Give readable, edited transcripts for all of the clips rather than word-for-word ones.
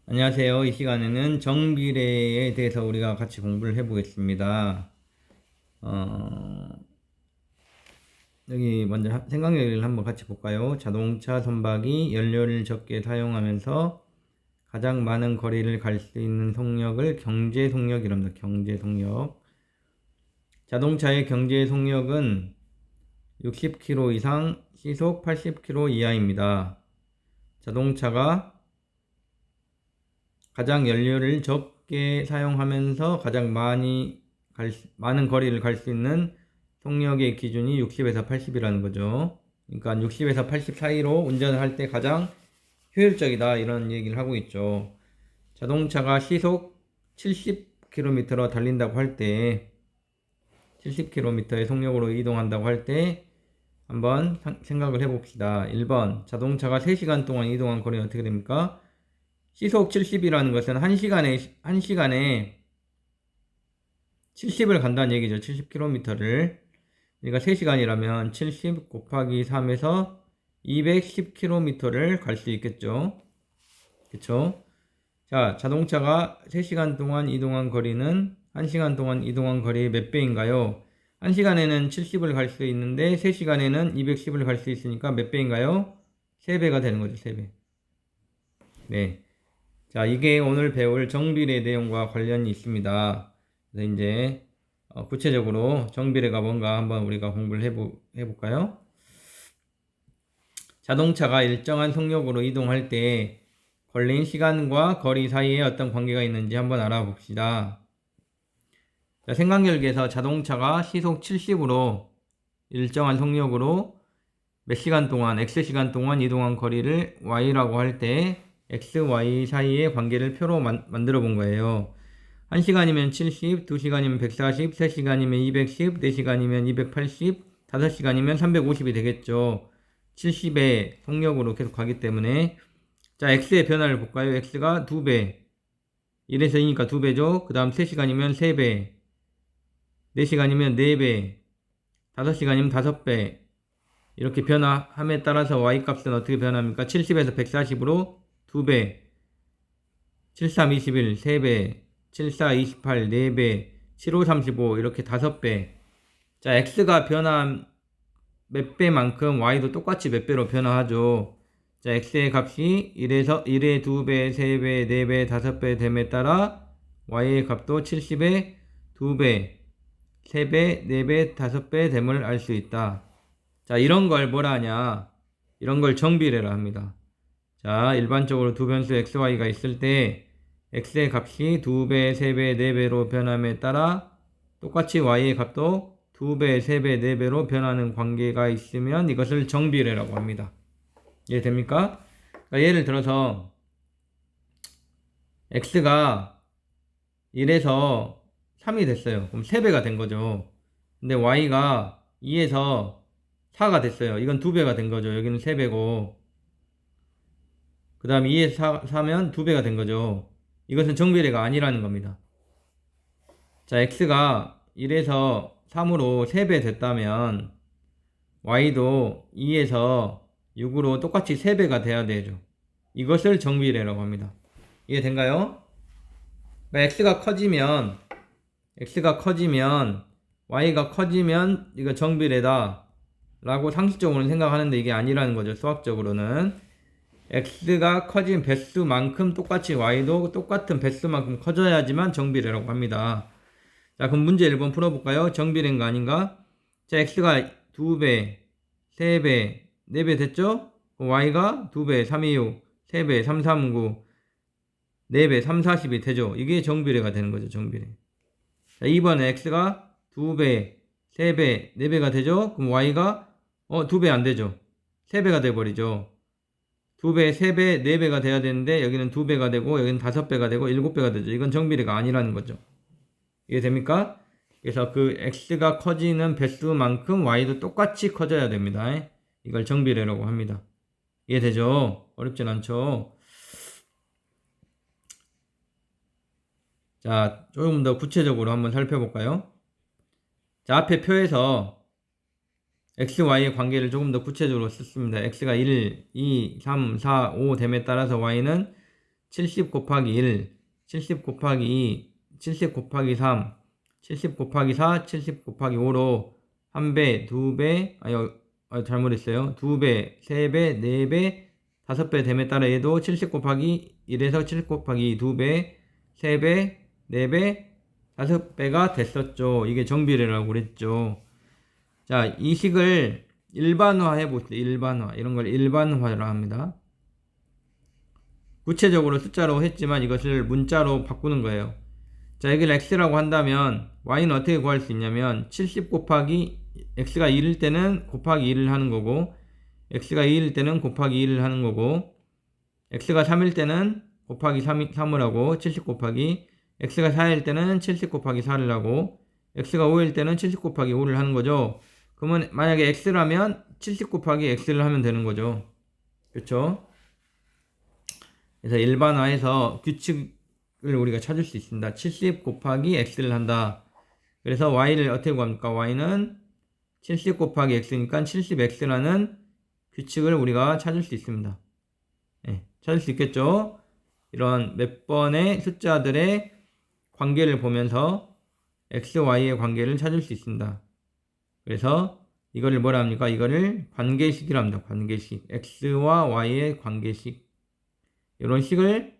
안녕하세요. 이 시간에는 정비례에 대해서 우리가 같이 공부를 해보겠습니다. 어, 여기 먼저 생각력을 한번 같이 볼까요? 자동차 선박이 연료를 적게 사용하면서 가장 많은 거리를 갈 수 있는 속력을 경제 속력이랍니다. 경제 속력. 자동차의 경제 속력은 60km 이상, 시속 80km 이하입니다. 자동차가 가장 연료를 적게 사용하면서 가장 많은 거리를 갈 수 있는 속력의 기준이 60에서 80이라는 거죠. 그러니까 60에서 80 사이로 운전을 할 때 가장 효율적이다 이런 얘기를 하고 있죠. 자동차가 시속 70km로 달린다고 할 때 70km의 속력으로 이동한다고 할 때 한번 생각을 해봅시다. 1번 자동차가 3시간 동안 이동한 거리는 어떻게 됩니까? 시속 70이라는 것은 1시간에 70을 간다는 얘기죠. 70km를. 그러니까 3시간이라면 70 곱하기 3에서 210km를 갈 수 있겠죠. 그쵸? 자, 자동차가 3시간 동안 이동한 거리는 1시간 동안 이동한 거리의 몇 배인가요? 1시간에는 70을 갈 수 있는데 3시간에는 210을 갈 수 있으니까 몇 배인가요? 3배가 되는 거죠. 3배. 네. 자, 이게 오늘 배울 정비례 내용과 관련이 있습니다. 그래서 이제 구체적으로 정비례가 뭔가 한번 우리가 공부를 해볼까요? 자동차가 일정한 속력으로 이동할 때 걸린 시간과 거리 사이에 어떤 관계가 있는지 한번 알아봅시다. 자, 생각열기에서 자동차가 시속 70으로 일정한 속력으로 몇 시간 동안, X시간 동안 이동한 거리를 Y라고 할 때 X, Y 사이의 관계를 표로 만들어 본 거예요. 1시간이면 70, 2시간이면 140, 3시간이면 210, 4시간이면 280, 5시간이면 350이 되겠죠. 70의 속력으로 계속 가기 때문에. 자, X의 변화를 볼까요? X가 2배. 1에서 2니까 2배죠. 그 다음 3시간이면 3배. 4시간이면 4배. 5시간이면 5배. 이렇게 변화함에 따라서 Y값은 어떻게 변합니까? 70에서 140으로 2배, 73, 21, 3배, 74, 28, 4배, 75, 35 이렇게 5배. 자, X가 변한 몇 배만큼 Y도 똑같이 몇 배로 변화하죠. 자, X의 값이 1에 2배, 3배, 4배, 5배 됨에 따라 Y의 값도 70에 2배, 3배, 4배, 5배 됨을 알 수 있다. 자, 이런 걸 뭐라 하냐? 이런 걸 정비례라 합니다. 자, 일반적으로 두 변수 xy가 있을 때 x의 값이 2배, 3배, 4배로 변함에 따라 똑같이 y의 값도 2배, 3배, 4배로 변하는 관계가 있으면 이것을 정비례라고 합니다. 이해됩니까? 그러니까 예를 들어서 x가 1에서 3이 됐어요. 그럼 3배가 된 거죠. 근데 y가 2에서 4가 됐어요. 이건 2배가 된 거죠. 여기는 3배고. 그 다음 2에서 4면 2배가 된 거죠. 이것은 정비례가 아니라는 겁니다. 자, x가 1에서 3으로 3배 됐다면 y도 2에서 6으로 똑같이 3배가 돼야 되죠. 이것을 정비례라고 합니다. 이해된가요? 그러니까 x가 커지면 y가 커지면 이거 정비례다 라고 상식적으로는 생각하는데 이게 아니라는 거죠. 수학적으로는 x가 커진 배수만큼 똑같이 y도 똑같은 배수만큼 커져야지만 정비례라고 합니다. 자, 그럼 문제 1번 풀어볼까요? 정비례인가 아닌가? 자, x가 2배, 3배, 4배 됐죠? y가 2배, 3, 2, 6, 3배, 3, 3, 9, 4배, 3, 40이 되죠? 이게 정비례가 되는 거죠, 정비례. 자, 2번에 x가 2배, 3배, 4배가 되죠? 그럼 y가 2배 안 되죠? 3배가 돼버리죠. 2배, 3배, 4배가 돼야 되는데 여기는 2배가 되고 여기는 5배가 되고 7배가 되죠. 이건 정비례가 아니라는 거죠. 이해됩니까? 그래서 그 x가 커지는 배수만큼 y도 똑같이 커져야 됩니다. 이걸 정비례라고 합니다. 이해되죠? 어렵진 않죠? 자, 조금 더 구체적으로 한번 살펴볼까요? 자, 앞에 표에서 x, y의 관계를 조금 더 구체적으로 썼습니다. x가 1, 2, 3, 4, 5 됨에 따라서 y는 70 곱하기 1, 70 곱하기 2, 70 곱하기 3, 70 곱하기 4, 70 곱하기 5로 1배, 2배, 잘못했어요. 2배, 3배, 4배, 5배 됨에 따라 얘도 70 곱하기 1에서 70 곱하기 2배, 3배, 4배, 5배가 됐었죠. 이게 정비례라고 그랬죠. 자, 이 식을 일반화 해봅시다. 일반화. 이런 걸 일반화라 합니다. 구체적으로 숫자로 했지만 이것을 문자로 바꾸는 거예요. 자, 여기를 x라고 한다면 y는 어떻게 구할 수 있냐면 70 곱하기 x가 1일 때는 곱하기 1을 하는 거고 x가 2일 때는 곱하기 1을 하는 거고 x가 3일 때는 곱하기 3을 하고 70 곱하기 x가 4일 때는 70 곱하기 4를 하고 x가 5일 때는 70 곱하기 5를 하는 거죠. 그러면 만약에 x라면 70 곱하기 x를 하면 되는 거죠. 그렇죠? 그래서 일반화해서 규칙을 우리가 찾을 수 있습니다. 70 곱하기 x를 한다. 그래서 y를 어떻게 구합니까? y는 70 곱하기 x니까 70x라는 규칙을 우리가 찾을 수 있습니다. 네, 찾을 수 있겠죠? 이런 몇 번의 숫자들의 관계를 보면서 x, y의 관계를 찾을 수 있습니다. 그래서 이거를 뭐라 합니까? 이거를 관계식이라 합니다. 관계식. x와 y의 관계식. 이런 식을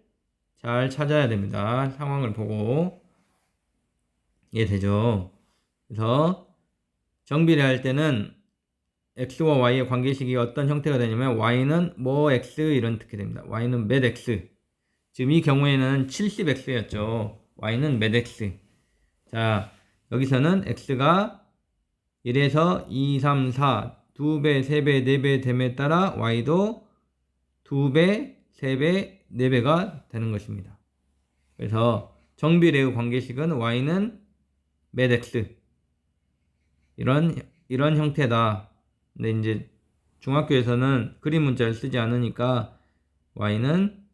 잘 찾아야 됩니다. 상황을 보고 이해되죠? 그래서 정비례 할 때는 x와 y의 관계식이 어떤 형태가 되냐면 y는 뭐 x 이렇게 됩니다. y는 몇 x. 지금 이 경우에는 70x였죠. y는 몇 x. 자, 여기서는 x가 1에서 2, 3, 4, 2배, 3배, 4배 됨에 따라 y도 2배, 3배, 4배가 되는 것입니다. 그래서 정비례의 관계식은 y는 몇 x. 이런 형태다. 근데 이제 중학교에서는 그림 문자를 쓰지 않으니까 y는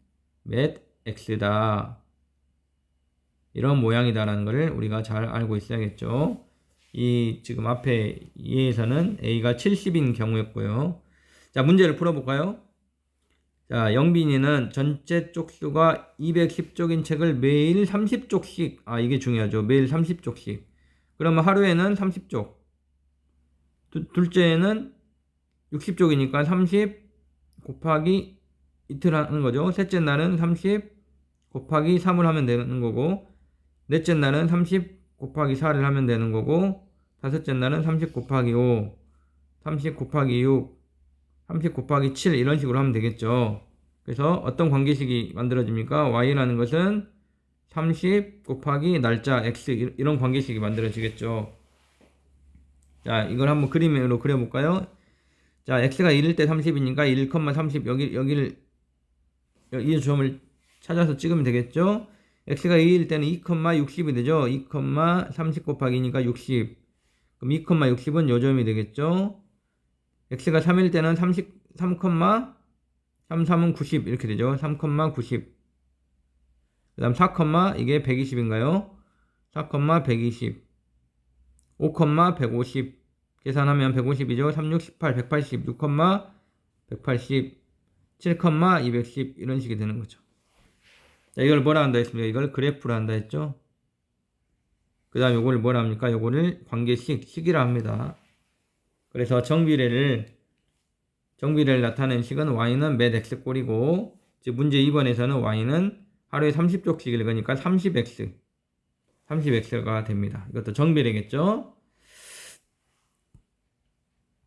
몇 x다. 이런 모양이다라는 것을 우리가 잘 알고 있어야겠죠. 이 지금 앞에 2에서는 a가 70인 경우였고요. 자, 문제를 풀어볼까요? 자, 영빈이는 전체 쪽수가 210쪽인 책을 매일 30쪽씩, 이게 중요하죠. 매일 30쪽씩. 그러면 하루에는 30쪽. 둘째는 60쪽이니까 30 곱하기 이틀 하는 거죠. 셋째 날은 30 곱하기 3을 하면 되는 거고, 넷째 날은 30 곱하기 4를 하면 되는 거고, 다섯째 날은 30 곱하기 5, 30 곱하기 6, 30 곱하기 7 이런 식으로 하면 되겠죠. 그래서 어떤 관계식이 만들어집니까? y라는 것은 30 곱하기 날짜 x 이런 관계식이 만들어지겠죠. 자, 이걸 한번 그림으로 그려볼까요? 자, x가 1일 때 30이니까 1,30 이 점을 찾아서 찍으면 되겠죠. x가 2일 때는 2,60이 되죠. 2,30 곱하기니까 60. 그럼 2,60은 요 점이 되겠죠. x가 3일 때는 33,33은 90 이렇게 되죠. 3,90. 그 다음 4, 이게 120인가요? 4,120. 5,150. 계산하면 150이죠. 3, 6, 18, 180. 6, 180. 7,210 이런 식이 되는 거죠. 자, 이걸 뭐라 한다 했습니까? 이걸 그래프로 한다 했죠. 그 다음 요거를 뭐라 합니까? 요거를 관계식이라 합니다. 그래서 정비례를 나타내는 식은 y는 몇 x 꼴이고, 즉 문제 2번에서는 y는 하루에 30쪽씩 읽으니까 30x가 됩니다. 이것도 정비례겠죠.